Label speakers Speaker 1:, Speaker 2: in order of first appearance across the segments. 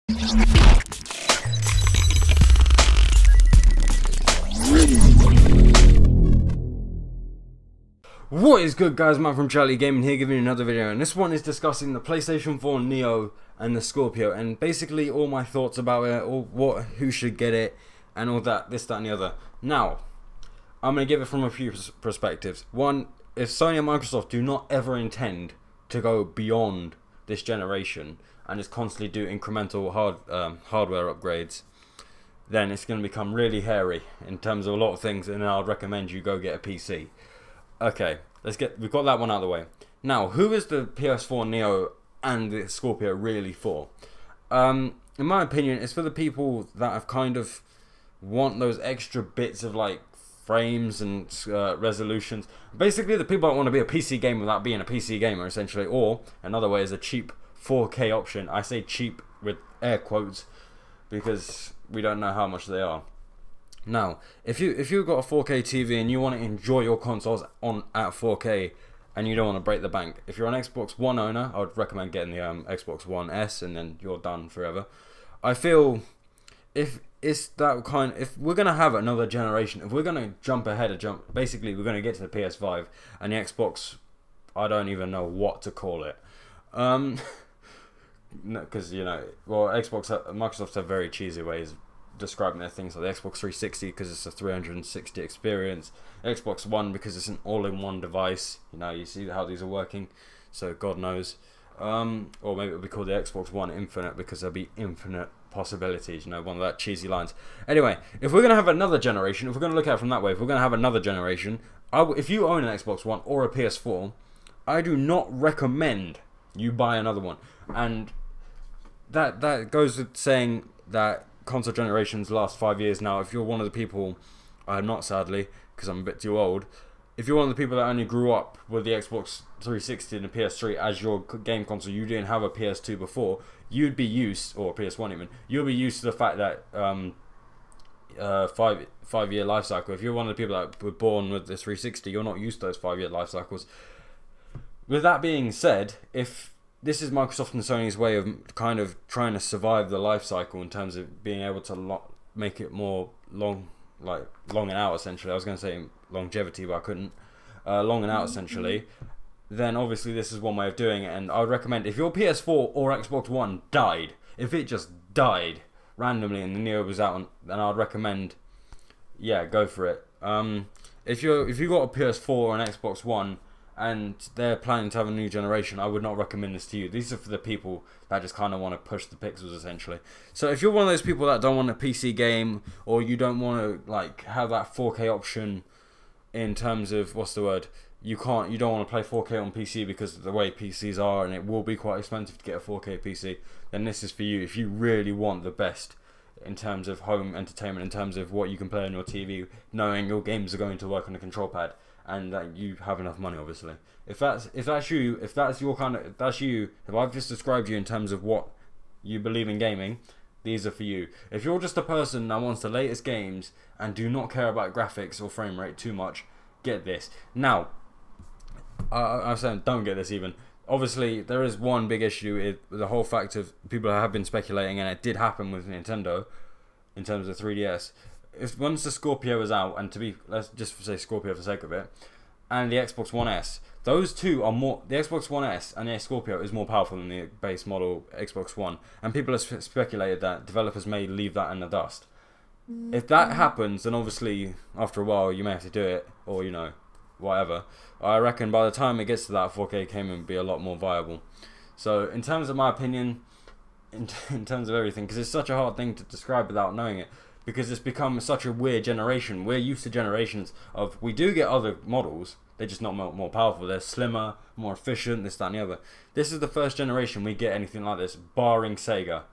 Speaker 1: What is good, guys? Matt from Duality Gaming here, giving you another video, and this one is discussing the PlayStation 4 Neo and the Scorpio, and basically all my thoughts about it, or who should get it, and all that, this, that, and the other. Now, I'm going to give it from a few perspectives. One, if Sony and Microsoft do not ever intend to go beyond this generation and just constantly do incremental hardware upgrades, then it's going to become really hairy in terms of a lot of things, and I'd recommend you go get a PC. Okay, we've got that one out of the way. Now, who is the PS4 Neo and the Scorpio really for? In my opinion, it's for the people that have kind of want those extra bits of like frames and resolutions. Basically, the people that want to be a PC gamer without being a PC gamer, essentially. Or another way is a cheap 4K option. I say cheap with air quotes because we don't know how much they are. Now, if you've got a 4K TV and you want to enjoy your consoles at 4K and you don't want to break the bank, if you're an Xbox One owner, I would recommend getting the Xbox One S, and then you're done forever. I feel if we're gonna have another generation, if we're gonna jump ahead, basically we're gonna get to the PS5 and the Xbox. I don't even know what to call it. Because Microsoft have very cheesy ways describing their things, like the Xbox 360 because it's a 360 experience, Xbox One because it's an all-in-one device. You see how these are working, so God knows. Or maybe it'll be called the Xbox One Infinite because there'll be infinite possibilities. One of that cheesy lines. Anyway, if we're gonna have another generation, if we're gonna look at it from that way, if we're gonna have another generation, if you own an Xbox One or a PS4, I do not recommend you buy another one. And that goes with saying that console generations last 5 years. Now, if you're one of the people, I'm not sadly, because I'm a bit too old, if you're one of the people that only grew up with the Xbox 360 and the PS3 as your game console, you didn't have a PS2 before, you'd be used, or PS1 even, you'll be used to the fact that 5-year life cycle. If you're one of the people that were born with the 360, you're not used to those 5-year life cycles. With that being said, if this is Microsoft and Sony's way of kind of trying to survive the life cycle in terms of being able to make it more long and out, essentially. I was going to say longevity, but I couldn't. Long and out, essentially. Then obviously this is one way of doing it, and I would recommend, if your PS4 or Xbox One died, if it just died randomly and the Neo was out, then I'd recommend, yeah, go for it. If you got a PS4 or an Xbox One and they're planning to have a new generation, I would not recommend this to you. These are for the people that just kind of want to push the pixels, essentially. So if you're one of those people that don't want a PC game, or you don't want to have that 4K option in terms of, what's the word, you don't want to play 4K on PC because of the way PCs are, and it will be quite expensive to get a 4K PC, then this is for you. If you really want the best in terms of home entertainment, in terms of what you can play on your TV, knowing your games are going to work on a control pad, and that you have enough money, obviously. If that's you, if I've just described you in terms of what you believe in gaming, these are for you. If you're just a person that wants the latest games and do not care about graphics or frame rate too much, get this. Now, I'm saying don't get this even. Obviously, there is one big issue with the whole fact of people have been speculating, and it did happen with Nintendo in terms of 3DS. If once the Scorpio is out, and let's just say Scorpio for the sake of it, and the Xbox One S, those two are more. The Xbox One S and the Scorpio is more powerful than the base model Xbox One, and people have speculated that developers may leave that in the dust. If that happens, then obviously after a while you may have to do it, or whatever. I reckon by the time it gets to that, 4K gaming will be a lot more viable. So in terms of my opinion, in terms of everything, because it's such a hard thing to describe without knowing it, because it's become such a weird generation. We're used to generations of, we do get other models, they're just not more powerful, they're slimmer, more efficient, this, that and the other. This is the first generation we get anything like this, barring Sega.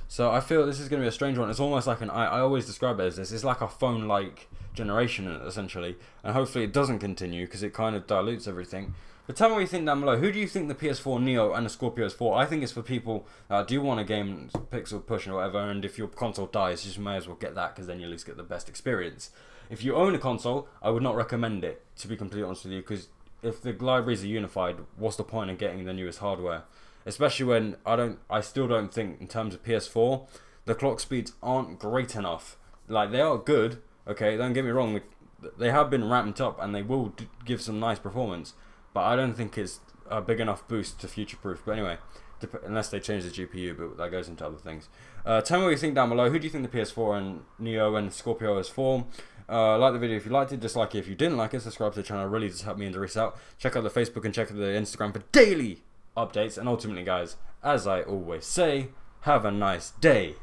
Speaker 1: So I feel this is going to be a strange one. It's almost like I always describe it as this, it's like a phone-like generation, essentially. And hopefully it doesn't continue, because it kind of dilutes everything. But tell me what you think down below. Who do you think the PS4 Neo and the Scorpio is for? I think it's for people that do want a game pixel push or whatever, and if your console dies, you just may as well get that, because then you at least get the best experience. If you own a console, I would not recommend it, to be completely honest with you, because if the libraries are unified, what's the point of getting the newest hardware? especially when I still don't think in terms of PS4 the clock speeds aren't great enough. Like, they are good, okay, don't get me wrong, they have been ramped up and they will give some nice performance, but I don't think it's a big enough boost to future-proof. But anyway, unless they change the GPU, but that goes into other things. Tell me what you think down below. Who do you think the PS4 and Neo and Scorpio is for? Like the video if you liked it, dislike it if you didn't like it, subscribe to the channel, really does help me and Doris out. Check out the Facebook and check out the Instagram for daily updates, and ultimately guys, as I always say, have a nice day.